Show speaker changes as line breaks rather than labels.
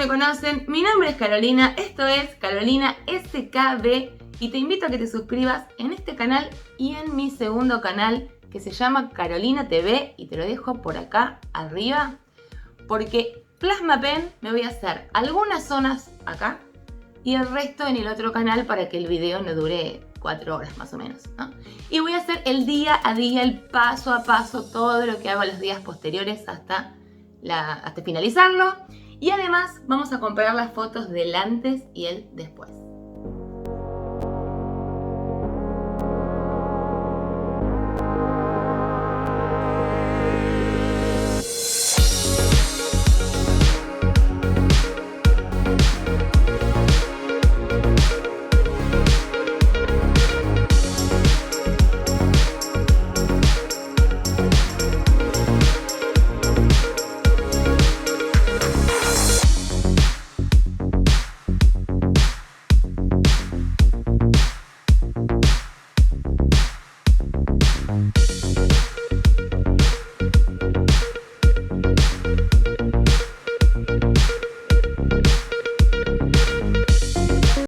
me conocen, mi nombre es Carolina, esto es Carolina SKB y te invito a que te suscribas en este canal y en mi segundo canal que se llama Carolina TV y te lo dejo por acá arriba porque Plasma Pen me voy a hacer algunas zonas acá y el resto en el otro canal para que el video no dure 4 horas más o menos, ¿no? Y voy a hacer el día a día, el paso a paso, todo lo que hago los días posteriores hasta finalizarlo. Y además vamos a comparar las fotos del antes y el después.